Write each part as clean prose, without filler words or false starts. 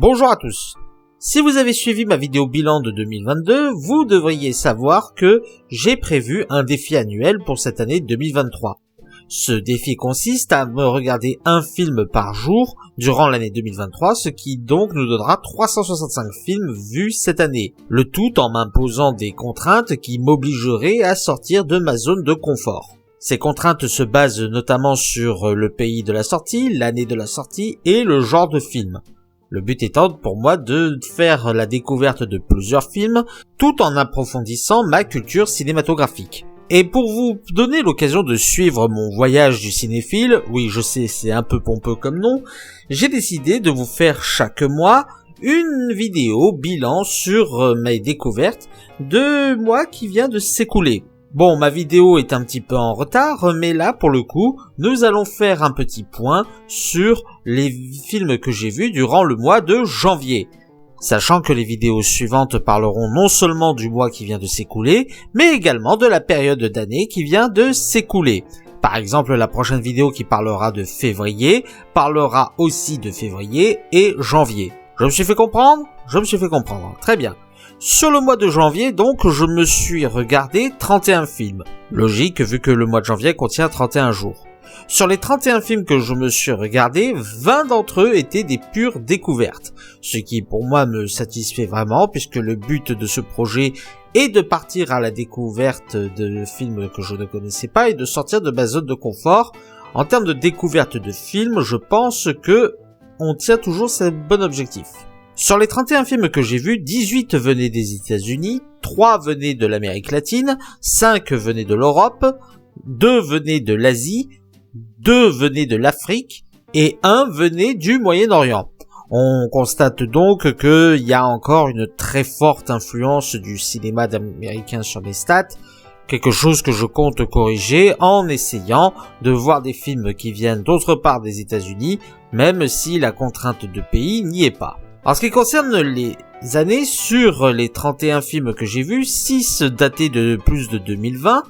Bonjour à tous. Si vous avez suivi ma vidéo bilan de 2022, vous devriez savoir que j'ai prévu un défi annuel pour cette année 2023. Ce défi consiste à me regarder un film par jour durant l'année 2023, ce qui donc nous donnera 365 films vus cette année. Le tout en m'imposant des contraintes qui m'obligeraient à sortir de ma zone de confort. Ces contraintes se basent notamment sur le pays de la sortie, l'année de la sortie et le genre de film. Le but étant pour moi de faire la découverte de plusieurs films tout en approfondissant ma culture cinématographique. Et pour vous donner l'occasion de suivre mon voyage du cinéphile, oui je sais c'est un peu pompeux comme nom, j'ai décidé de vous faire chaque mois une vidéo bilan sur mes découvertes de mois qui vient de s'écouler. Bon, ma vidéo est un petit peu en retard, mais là, pour le coup, nous allons faire un petit point sur les films que j'ai vus durant le mois de janvier. Sachant que les vidéos suivantes parleront non seulement du mois qui vient de s'écouler, mais également de la période d'année qui vient de s'écouler. Par exemple, la prochaine vidéo qui parlera de février, parlera aussi de février et janvier. Je me suis fait comprendre ? Je me suis fait comprendre. Très bien. Sur le mois de janvier, donc, je me suis regardé 31 films. Logique, vu que le mois de janvier contient 31 jours. Sur les 31 films que je me suis regardé, 20 d'entre eux étaient des pures découvertes. Ce qui, pour moi, me satisfait vraiment, puisque le but de ce projet est de partir à la découverte de films que je ne connaissais pas et de sortir de ma zone de confort. En termes de découverte de films, je pense que on tient toujours ce bon objectif. Sur les 31 films que j'ai vus, 18 venaient des États-Unis, 3 venaient de l'Amérique latine, 5 venaient de l'Europe, 2 venaient de l'Asie, 2 venaient de l'Afrique et 1 venait du Moyen-Orient. On constate donc qu'il y a encore une très forte influence du cinéma américain sur mes stats, quelque chose que je compte corriger en essayant de voir des films qui viennent d'autre part des États-Unis, même si la contrainte de pays n'y est pas. En ce qui concerne les années, sur les 31 films que j'ai vus, 6 datés de plus de 2020,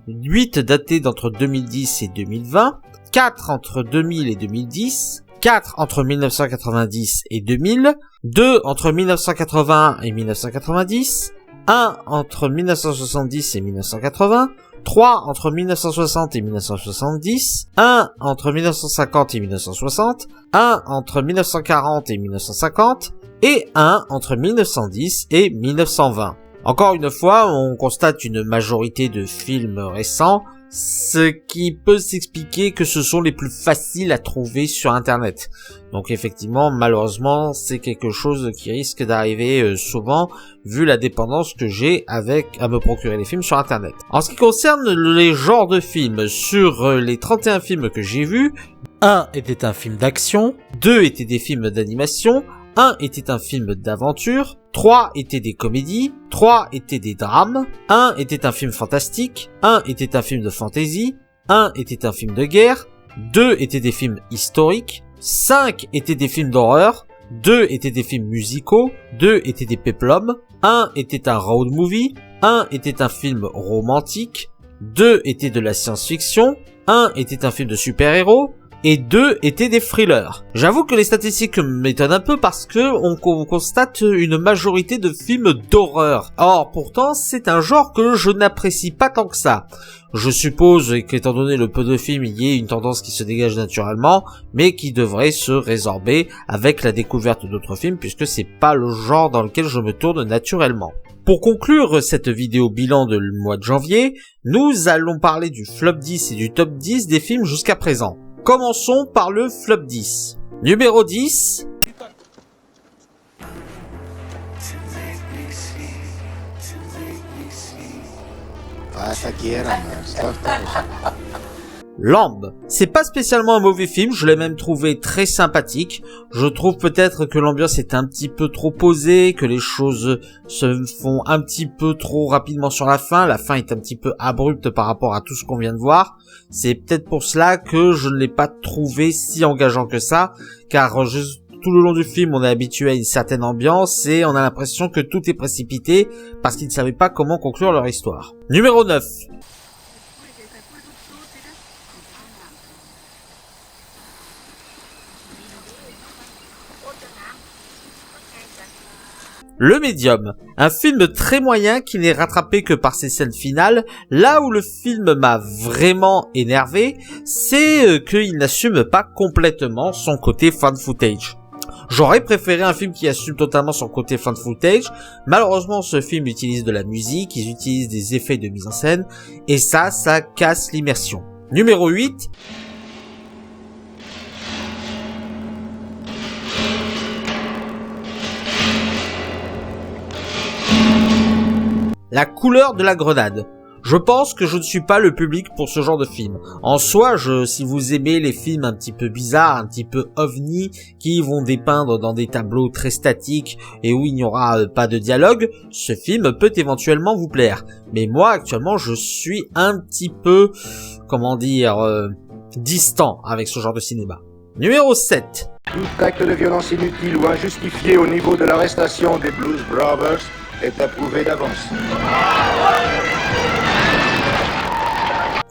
8 datés d'entre 2010 et 2020, 4 entre 2000 et 2010, 4 entre 1990 et 2000, 2 entre 1981 et 1990, 1 entre 1970 et 1980, 3 entre 1960 et 1970, 1 entre 1950 et 1960, 1 entre 1940 et 1950, et 1 entre 1910 et 1920. Encore une fois, on constate une majorité de films récents, ce qui peut s'expliquer que ce sont les plus faciles à trouver sur internet. Donc effectivement, malheureusement, c'est quelque chose qui risque d'arriver souvent, vu la dépendance que j'ai à me procurer les films sur internet. En ce qui concerne les genres de films, sur les 31 films que j'ai vus, 1 était un film d'action, 2 étaient des films d'animation, 1 était un film d'aventure, 3 étaient des comédies, 3 étaient des drames, 1 était un film fantastique, 1 était un film de fantasy, 1 était un film de guerre, 2 étaient des films historiques, 5 étaient des films d'horreur, 2 étaient des films musicaux, 2 étaient des péplums, 1 était un road movie, 1 était un film romantique, 2 étaient de la science-fiction, 1 était un film de super-héros, et 2 étaient des thrillers. J'avoue que les statistiques m'étonnent un peu parce que on constate une majorité de films d'horreur. Or, pourtant, c'est un genre que je n'apprécie pas tant que ça. Je suppose qu'étant donné le peu de films, il y ait une tendance qui se dégage naturellement, mais qui devrait se résorber avec la découverte d'autres films puisque c'est pas le genre dans lequel je me tourne naturellement. Pour conclure cette vidéo bilan de le mois de janvier, nous allons parler du flop 10 et du top 10 des films jusqu'à présent. Commençons par le flop 10. Numéro 10. Lamb. C'est pas spécialement un mauvais film, je l'ai même trouvé très sympathique. Je trouve peut-être que l'ambiance est un petit peu trop posée, que les choses se font un petit peu trop rapidement sur la fin est un petit peu abrupte par rapport à tout ce qu'on vient de voir. C'est peut-être pour cela que je ne l'ai pas trouvé si engageant que ça, car tout le long du film on est habitué à une certaine ambiance et on a l'impression que tout est précipité parce qu'ils ne savaient pas comment conclure leur histoire. Numéro 9. Le Médium, un film très moyen qui n'est rattrapé que par ses scènes finales. Là où le film m'a vraiment énervé, c'est qu'il n'assume pas complètement son côté fan footage. J'aurais préféré un film qui assume totalement son côté fan footage. Malheureusement, ce film utilise de la musique, ils utilisent des effets de mise en scène, et ça casse l'immersion. Numéro 8. La couleur de la grenade. Je pense que je ne suis pas le public pour ce genre de film. En soi, si vous aimez les films un petit peu bizarres, un petit peu ovni, qui vont dépeindre dans des tableaux très statiques et où il n'y aura pas de dialogue, ce film peut éventuellement vous plaire. Mais moi, actuellement, je suis un petit peu, distant avec ce genre de cinéma. Numéro 7. Tout acte de violence inutile ou injustifié au niveau de l'arrestation des Blues Brothers est approuvé d'avance.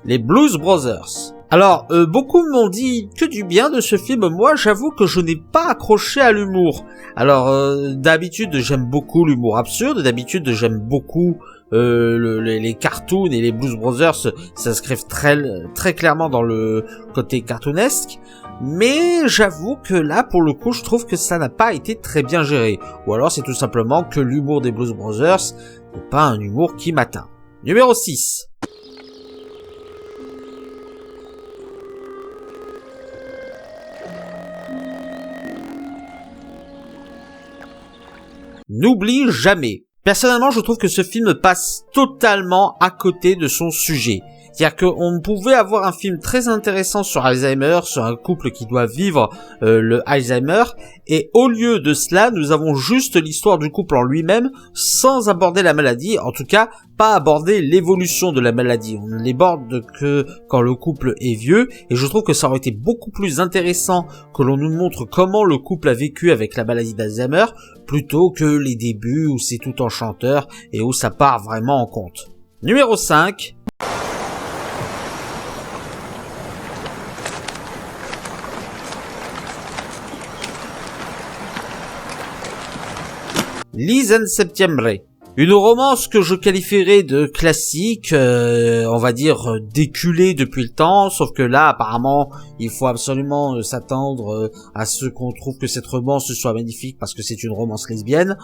Les Blues Brothers. Alors, beaucoup m'ont dit que du bien de ce film. Moi, j'avoue que je n'ai pas accroché à l'humour. Alors, d'habitude, j'aime beaucoup l'humour absurde. D'habitude, j'aime beaucoup les cartoons, et les Blues Brothers s'inscrivent très clairement dans le côté cartoonesque. Mais j'avoue que là, pour le coup, je trouve que ça n'a pas été très bien géré. Ou alors, c'est tout simplement que l'humour des Blues Brothers n'est pas un humour qui m'atteint. Numéro 6. N'oublie jamais. Personnellement, je trouve que ce film passe totalement à côté de son sujet. C'est-à-dire qu'on pouvait avoir un film très intéressant sur Alzheimer, sur un couple qui doit vivre le Alzheimer, et au lieu de cela, nous avons juste l'histoire du couple en lui-même, sans aborder la maladie, en tout cas, pas aborder l'évolution de la maladie. On ne l'aborde que quand le couple est vieux, et je trouve que ça aurait été beaucoup plus intéressant que l'on nous montre comment le couple a vécu avec la maladie d'Alzheimer, plutôt que les débuts où c'est tout enchanteur et où ça part vraiment en compte. Numéro 5. Lis en Septiembre. Une romance que je qualifierais de classique, on va dire déculée depuis le temps, sauf que là, apparemment, il faut absolument s'attendre à ce qu'on trouve que cette romance soit magnifique parce que c'est une romance lesbienne.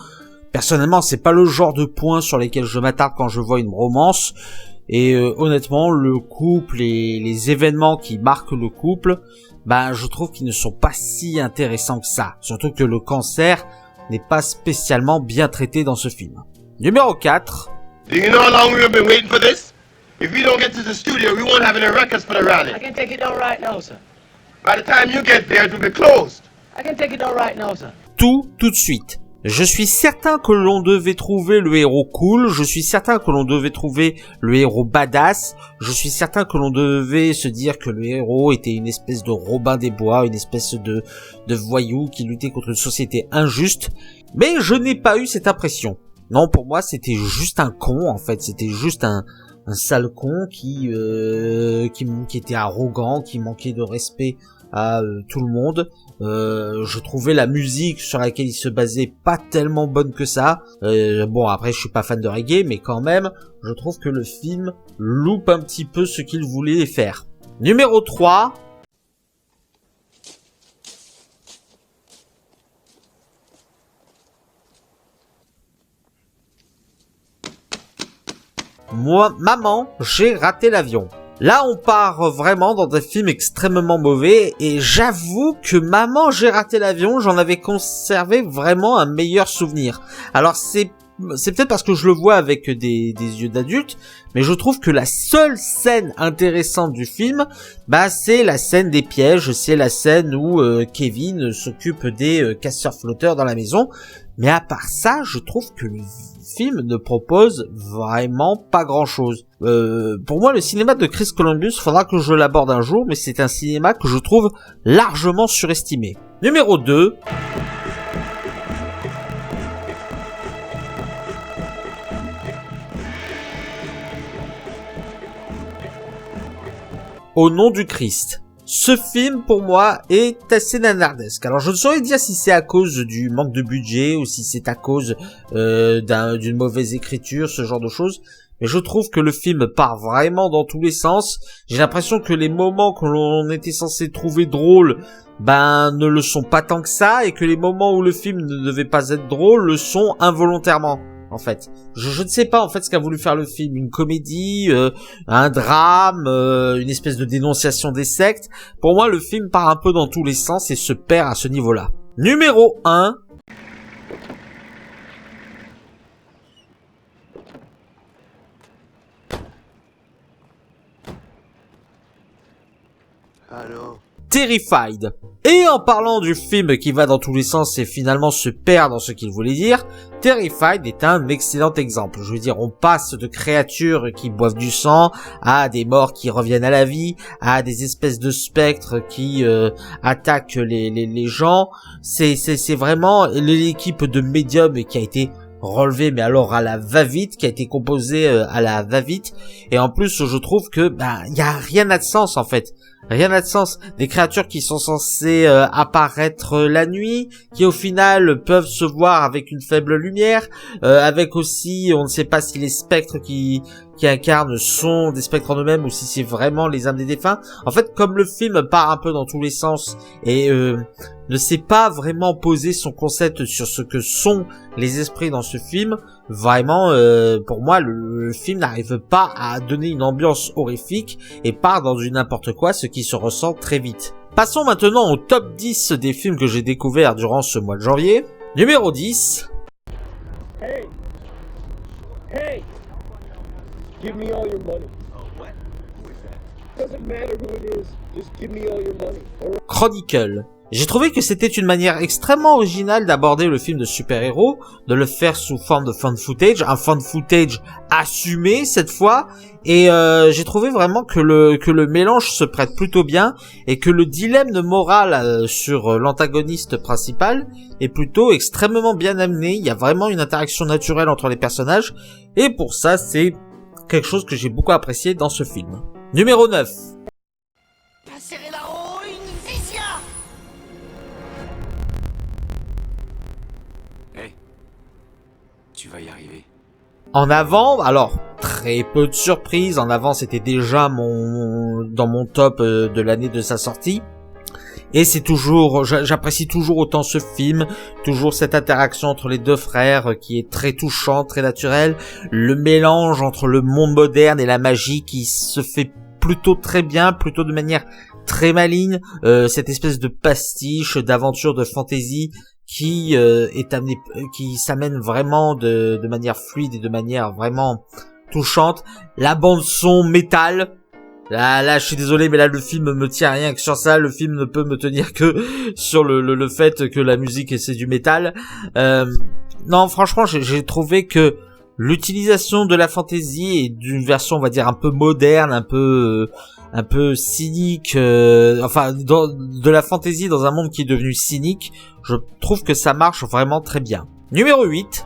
Personnellement, c'est pas le genre de points sur lesquels je m'attarde quand je vois une romance, et honnêtement, le couple et les événements qui marquent le couple, je trouve qu'ils ne sont pas si intéressants que ça. Surtout que le cancer n'est pas spécialement bien traité dans ce film. Numéro 4. Do you know how long we've been waiting for this? If we don't get to the studio, we won't have any records for the rally. I can take it down right now, sir. By the time you get there, it will be closed. I can take it down right now, sir. Tout de suite. Je suis certain que l'on devait trouver le héros cool, je suis certain que l'on devait trouver le héros badass, je suis certain que l'on devait se dire que le héros était une espèce de Robin des Bois, une espèce de voyou qui luttait contre une société injuste, mais je n'ai pas eu cette impression. Non, pour moi, c'était juste un con, en fait, c'était juste un sale con qui était arrogant, qui manquait de respect à tout le monde. Je trouvais la musique sur laquelle il se basait pas tellement bonne que ça. Bon, après, je suis pas fan de reggae, mais quand même, je trouve que le film loupe un petit peu ce qu'il voulait faire. Numéro 3. Moi, maman, j'ai raté l'avion. Là, on part vraiment dans des films extrêmement mauvais, et j'avoue que Maman, j'ai raté l'avion, j'en avais conservé vraiment un meilleur souvenir. Alors c'est peut-être parce que je le vois avec des yeux d'adulte, mais je trouve que la seule scène intéressante du film, c'est la scène des pièges, c'est la scène où Kevin s'occupe des casseurs flotteurs dans la maison. Mais à part ça, je trouve que le film ne propose vraiment pas grand-chose. Pour moi, le cinéma de Chris Columbus, faudra que je l'aborde un jour, mais c'est un cinéma que je trouve largement surestimé. Numéro 2. Au nom du Christ. Ce film, pour moi, est assez nanardesque. Alors, je ne saurais dire si c'est à cause du manque de budget ou si c'est à cause d'une mauvaise écriture, ce genre de choses. Mais je trouve que le film part vraiment dans tous les sens. J'ai l'impression que les moments que l'on était censé trouver drôles, ne le sont pas tant que ça, et que les moments où le film ne devait pas être drôle le sont involontairement. En fait, je ne sais pas en fait ce qu'a voulu faire le film, une comédie, un drame, une espèce de dénonciation des sectes. Pour moi, le film part un peu dans tous les sens et se perd à ce niveau-là. Numéro 1. Allô? Terrified. Et en parlant du film qui va dans tous les sens et finalement se perd dans ce qu'il voulait dire, Terrified est un excellent exemple. Je veux dire, on passe de créatures qui boivent du sang à des morts qui reviennent à la vie, à des espèces de spectres qui attaquent les gens. C'est vraiment l'équipe de médiums qui a été relevée, mais alors à la va-vite, qui a été composée à la va-vite. Et en plus, je trouve que y a rien de sens en fait. Rien n'a de sens. Des créatures qui sont censées apparaître la nuit, qui au final peuvent se voir avec une faible lumière, avec aussi, on ne sait pas si les spectres qui incarnent sont des spectres en eux-mêmes ou si c'est vraiment les âmes des défunts. En fait, comme le film part un peu dans tous les sens et ne s'est pas vraiment posé son concept sur ce que sont les esprits dans ce film, vraiment, pour moi, le film n'arrive pas à donner une ambiance horrifique et part dans du n'importe quoi, ce qui se ressent très vite. Passons maintenant au top 10 des films que j'ai découverts durant ce mois de janvier. Numéro 10. Hey! Hey! Give me all your money. Doesn't matter who it is, just give me all your money. Chronicle. J'ai trouvé que c'était une manière extrêmement originale d'aborder le film de super-héros, de le faire sous forme de found footage, un found footage assumé cette fois, et j'ai trouvé vraiment que le mélange se prête plutôt bien, et que le dilemme de morale sur l'antagoniste principal est plutôt extrêmement bien amené. Il y a vraiment une interaction naturelle entre les personnages, et pour ça c'est quelque chose que j'ai beaucoup apprécié dans ce film. Numéro 9. Tu vas y arriver. En avant, alors très peu de surprises. En avant, c'était déjà dans mon top de l'année de sa sortie. Et c'est toujours, j'apprécie toujours autant ce film, toujours cette interaction entre les deux frères qui est très touchante, très naturelle. Le mélange entre le monde moderne et la magie qui se fait plutôt très bien, plutôt de manière très maligne. Cette espèce de pastiche, d'aventure, de fantaisie qui est amené, qui s'amène vraiment de manière fluide et de manière vraiment touchante. La bande son métal. Là, je suis désolé, mais là, le film me tient rien que sur ça. Le film ne peut me tenir que sur le fait que la musique, c'est du métal. Non, franchement, j'ai trouvé que l'utilisation de la fantaisie et d'une version, on va dire, un peu moderne, un peu cynique, de la fantaisie dans un monde qui est devenu cynique, je trouve que ça marche vraiment très bien. Numéro 8.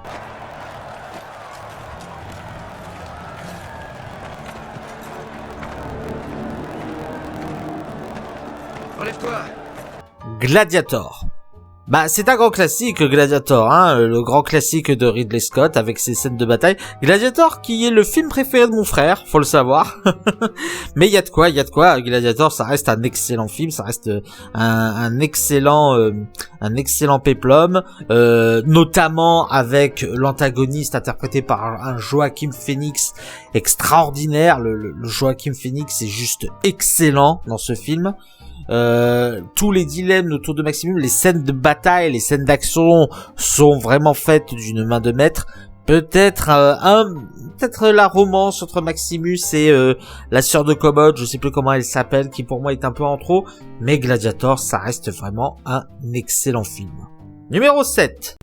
Relève-toi. Gladiator. C'est un grand classique, Gladiator, le grand classique de Ridley Scott avec ses scènes de bataille. Gladiator qui est le film préféré de mon frère, faut le savoir. Mais il y a de quoi, Gladiator, ça reste un excellent film, ça reste un excellent péplum, notamment avec l'antagoniste interprété par un Joaquin Phoenix extraordinaire. Le Joaquin Phoenix est juste excellent dans ce film. Tous les dilemmes autour de Maximum, les scènes de bataille, les scènes d'action sont vraiment faites d'une main de maître. Peut-être la romance entre Maximus et la sœur de Commode, je sais plus comment elle s'appelle, qui pour moi est un peu en trop, mais Gladiator, ça reste vraiment un excellent film. Numéro 7.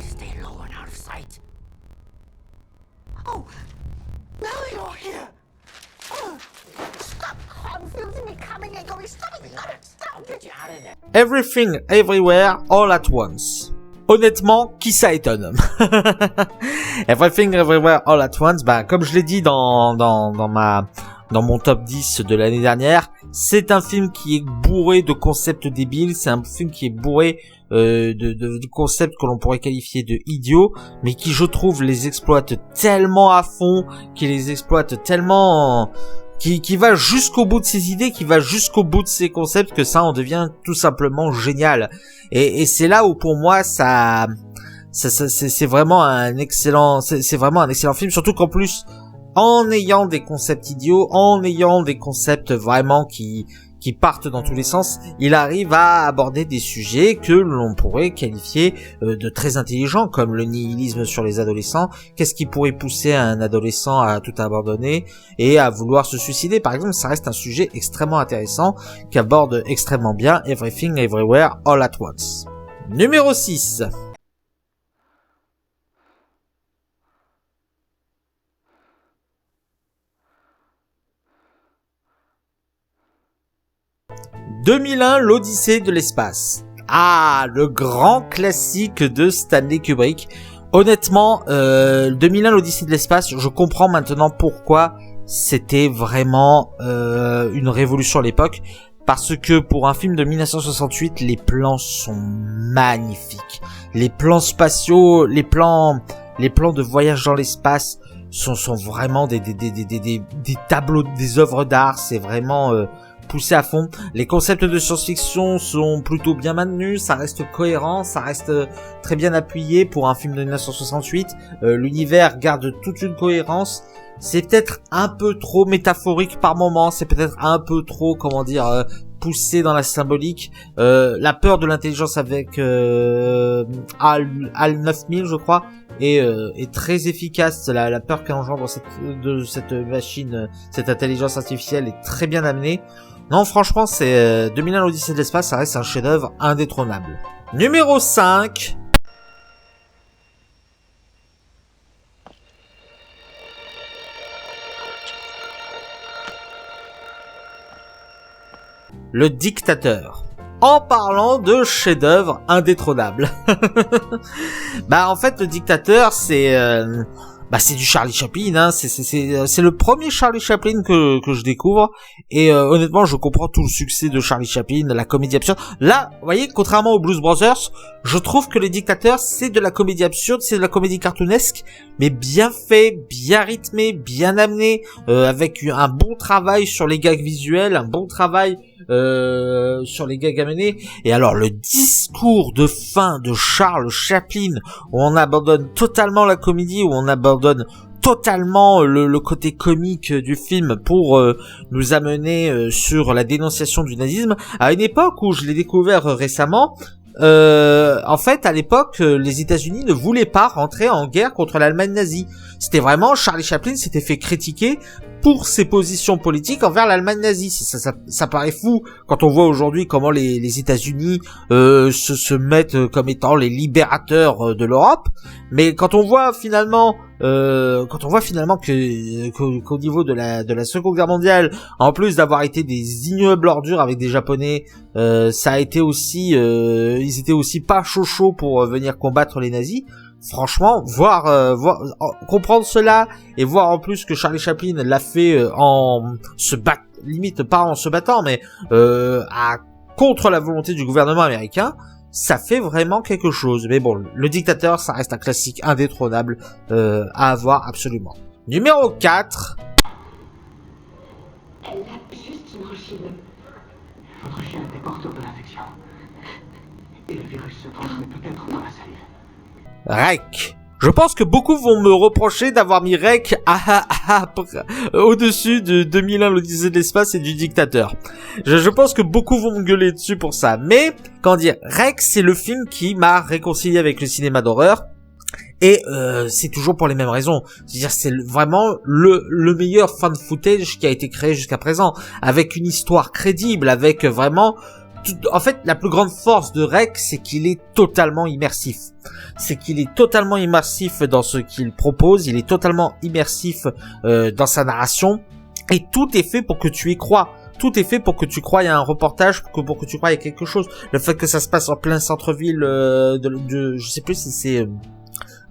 Everything Everywhere All at Once. Honnêtement, qui ça étonne? Everything Everywhere All at Once, comme je l'ai dit dans mon top 10 de l'année dernière, C'est un film qui est bourré de concepts débiles, c'est un film qui est bourré de concepts que l'on pourrait qualifier de idiots, mais qui, je trouve, les exploite tellement à fond, qui les exploite tellement... Qui va jusqu'au bout de ses idées, qui va jusqu'au bout de ses concepts, que ça en devient tout simplement génial. Et c'est là où pour moi c'est vraiment un excellent, c'est vraiment un excellent film, surtout qu'en plus, en ayant des concepts idiots, en ayant des concepts vraiment qui partent dans tous les sens, il arrive à aborder des sujets que l'on pourrait qualifier de très intelligents, comme le nihilisme sur les adolescents. Qu'est-ce qui pourrait pousser un adolescent à tout abandonner et à vouloir se suicider, par exemple? Ça reste un sujet extrêmement intéressant qui aborde extrêmement bien Everything Everywhere All at Once. Numéro 6. « 2001, l'Odyssée de l'espace ». Ah, le grand classique de Stanley Kubrick. Honnêtement, 2001, l'Odyssée de l'espace, je comprends maintenant pourquoi c'était vraiment une révolution à l'époque. Parce que pour un film de 1968, les plans sont magnifiques. Les plans spatiaux, les plans de voyage dans l'espace sont vraiment des tableaux, des œuvres d'art. C'est vraiment poussé à fond. Les concepts de science-fiction sont plutôt bien maintenus, ça reste cohérent, ça reste très bien appuyé pour un film de 1968. L'univers garde toute une cohérence. C'est peut-être un peu trop métaphorique par moment, c'est peut-être un peu trop, poussé dans la symbolique. La peur de l'intelligence avec HAL 9000, je crois, est très efficace. La peur qu'engendre cette machine, cette intelligence artificielle est très bien amenée. Non, franchement, c'est 2001 l'Odyssée de l'espace, ça reste un chef-d'œuvre indétrônable. Numéro 5. Le Dictateur. En parlant de chef-d'œuvre indétrônable. En fait, Le Dictateur, c'est du Charlie Chaplin, hein. C'est le premier Charlie Chaplin que je découvre. Et honnêtement, je comprends tout le succès de Charlie Chaplin, la comédie absurde. Là, vous voyez, contrairement aux Blues Brothers, je trouve que Le Dictateur, c'est de la comédie absurde, c'est de la comédie cartoonesque, mais bien fait, bien rythmé, bien amené, avec un bon travail sur les gags visuels, un bon travail sur les gags amenés. Et alors, le discours de fin de Charles Chaplin, où on abandonne totalement la comédie, où on abandonne totalement le côté comique du film pour nous amener sur la dénonciation du nazisme, à une époque où je l'ai découvert récemment. En fait, à l'époque, les États-Unis ne voulaient pas rentrer en guerre contre l'Allemagne nazie. C'était vraiment, Charlie Chaplin s'était fait critiquer pour ses positions politiques envers l'Allemagne nazie. Ça paraît fou quand on voit aujourd'hui comment les États-Unis se mettent comme étant les libérateurs de l'Europe. Mais quand on voit finalement qu'au niveau de la Seconde Guerre mondiale, en plus d'avoir été des ignobles ordures avec des Japonais, ça a été aussi, ils étaient aussi pas chaud pour venir combattre les nazis. Franchement, comprendre cela et voir en plus que Charlie Chaplin l'a fait limite pas en se battant, mais contre la volonté du gouvernement américain, ça fait vraiment quelque chose. Mais bon, Le Dictateur, ça reste un classique indétrônable à avoir absolument. Numéro 4. Elle a juste une angine. Votre chien est porteur de l'infection. Et le virus se transmet peut-être dans la salive. Rec. Je pense que beaucoup vont me reprocher d'avoir mis Rec au-dessus de 2001 l'Odyssée de l'espace et du Dictateur. Je pense que beaucoup vont me gueuler dessus pour ça. Mais, Rec, c'est le film qui m'a réconcilié avec le cinéma d'horreur. Et c'est toujours pour les mêmes raisons. C'est-à-dire, c'est vraiment le meilleur fan footage qui a été créé jusqu'à présent. Avec une histoire crédible, avec vraiment... En fait, la plus grande force de Rec, c'est qu'il est totalement immersif. C'est qu'il est totalement immersif dans ce qu'il propose, il est totalement immersif dans sa narration, et tout est fait pour que tu y crois. Tout est fait pour que tu croies à un reportage, pour que tu croies à quelque chose. Le fait que ça se passe en plein centre-ville je sais plus si c'est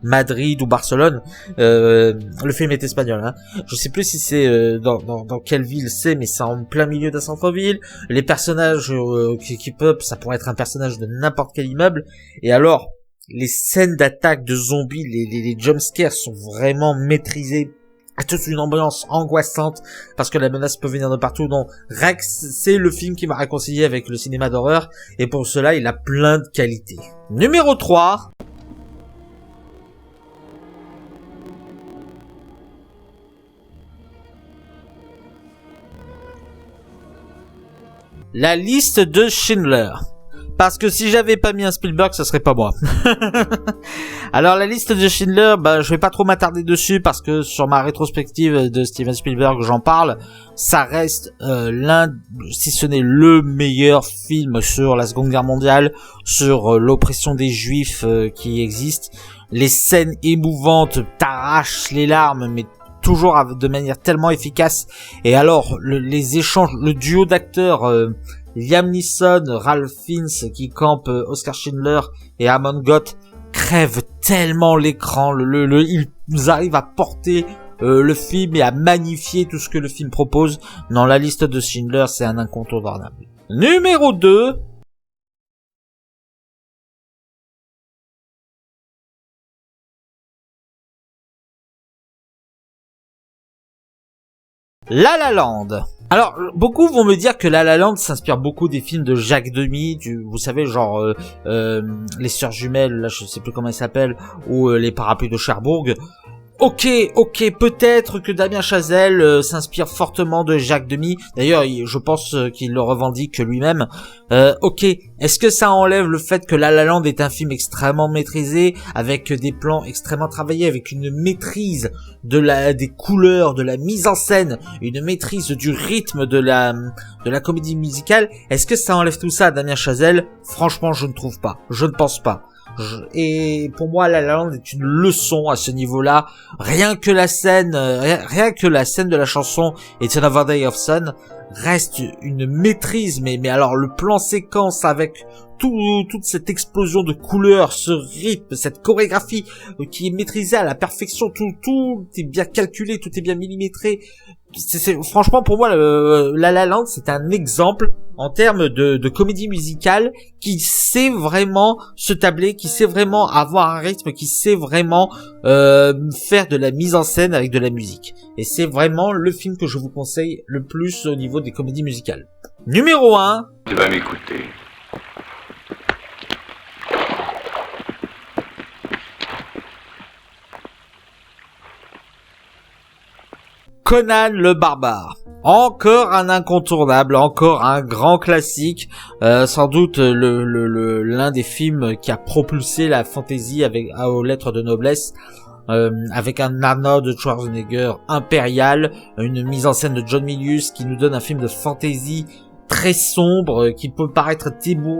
Madrid ou Barcelone. Le film est espagnol, hein. Je sais plus si c'est dans quelle ville c'est, mais c'est en plein milieu d'un centre-ville. Les personnages qui peuplent, ça pourrait être un personnage de n'importe quel immeuble. Et alors, les scènes d'attaque de zombies, les jumpscares sont vraiment maîtrisés. À toute une ambiance angoissante parce que la menace peut venir de partout. Donc Rex, c'est le film qui m'a réconcilié avec le cinéma d'horreur et pour cela il a plein de qualités. Numéro 3. La liste de Schindler. Parce que si j'avais pas mis un Spielberg, ça serait pas moi. Alors la liste de Schindler, je vais pas trop m'attarder dessus parce que sur ma rétrospective de Steven Spielberg, j'en parle. Ça reste l'un, si ce n'est le meilleur film sur la Seconde Guerre mondiale, sur l'oppression des Juifs qui existe. Les scènes émouvantes t'arrachent les larmes, mais toujours de manière tellement efficace. Et alors les échanges, le duo d'acteurs. Liam Neeson, Ralph Fiennes qui campe Oscar Schindler et Amon Goth crèvent tellement l'écran. Ils arrivent à porter le film et à magnifier tout ce que le film propose. Dans la liste de Schindler, c'est un incontournable. Numéro 2. La La Land. Alors, beaucoup vont me dire que La La Land s'inspire beaucoup des films de Jacques Demy, vous savez, genre les sœurs jumelles, là je sais plus comment elles s'appellent, ou les parapluies de Cherbourg. Ok, peut-être que Damien Chazelle s'inspire fortement de Jacques Demy. D'ailleurs, je pense qu'il le revendique lui-même. Ok, est-ce que ça enlève le fait que La La Land est un film extrêmement maîtrisé, avec des plans extrêmement travaillés, avec une maîtrise des couleurs, de la mise en scène, une maîtrise du rythme de la comédie musicale? Est-ce que ça enlève tout ça à Damien Chazelle? Franchement, je ne trouve pas. Je ne pense pas. Et pour moi, La La Land est une leçon à ce niveau-là. Rien que la scène de la chanson It's Another Day of Sun reste une maîtrise, mais alors le plan séquence avec toute cette explosion de couleurs, ce rythme, cette chorégraphie qui est maîtrisée à la perfection, tout est bien calculé, tout est bien millimétré. Franchement, pour moi, La La Land, c'est un exemple en termes de comédie musicale qui sait vraiment se tabler, qui sait vraiment avoir un rythme, qui sait vraiment faire de la mise en scène avec de la musique. Et c'est vraiment le film que je vous conseille le plus au niveau des comédies musicales. Numéro 1. Tu vas m'écouter. Conan le Barbare. Encore un incontournable, encore un grand classique, sans doute l'un des films qui a propulsé la fantasy aux lettres de noblesse, avec un Arnold Schwarzenegger impérial, une mise en scène de John Milius qui nous donne un film de fantasy très sombre, qui peut paraître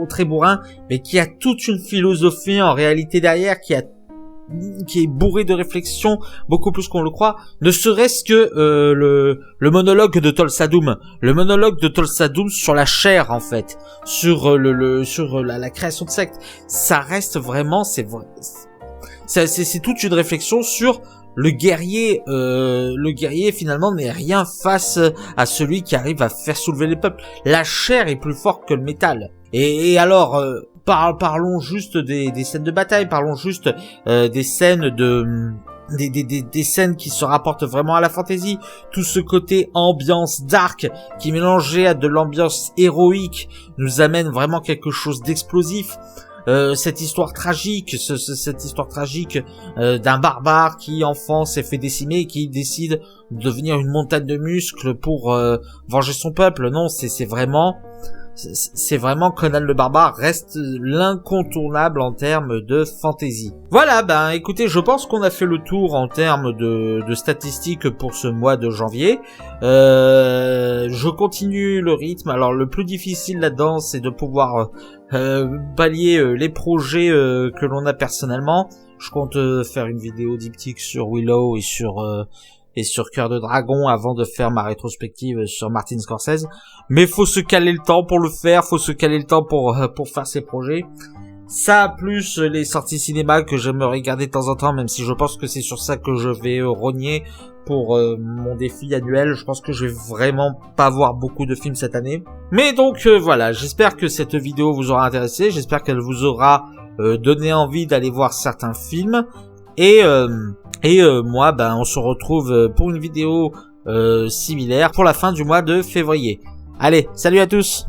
très bourrin, mais qui a toute une philosophie en réalité derrière, qui est bourré de réflexion, beaucoup plus qu'on le croit, ne serait-ce que le monologue de Tulsa Doom. Le monologue de Tulsa Doom sur la chair, en fait, sur la création de secte. Ça reste vraiment, c'est toute une réflexion sur le guerrier finalement n'est rien face à celui qui arrive à faire soulever les peuples. La chair est plus forte que le métal. Et alors, parlons juste des scènes de bataille, parlons juste des scènes des scènes qui se rapportent vraiment à la fantasy, tout ce côté ambiance dark qui mélangé à de l'ambiance héroïque nous amène vraiment quelque chose d'explosif. Cette histoire tragique, d'un barbare qui enfant s'est fait décimer et qui décide de devenir une montagne de muscles pour venger son peuple. Non, c'est vraiment Conan le Barbare reste l'incontournable en termes de fantasy. Voilà, écoutez, je pense qu'on a fait le tour en termes de statistiques pour ce mois de janvier. Je continue le rythme. Alors le plus difficile là-dedans, c'est de pouvoir balayer les projets que l'on a personnellement. Je compte faire une vidéo diptyque sur Willow et sur Cœur de Dragon avant de faire ma rétrospective sur Martin Scorsese. Mais faut se caler le temps pour le faire, faut se caler le temps pour faire ces projets. Ça plus les sorties cinéma que j'aimerais regarder de temps en temps, même si je pense que c'est sur ça que je vais rogner pour mon défi annuel. Je pense que je vais vraiment pas voir beaucoup de films cette année. Mais donc voilà, j'espère que cette vidéo vous aura intéressé, j'espère qu'elle vous aura donné envie d'aller voir certains films. Et moi, ben, on se retrouve pour une vidéo similaire pour la fin du mois de février. Allez, salut à tous!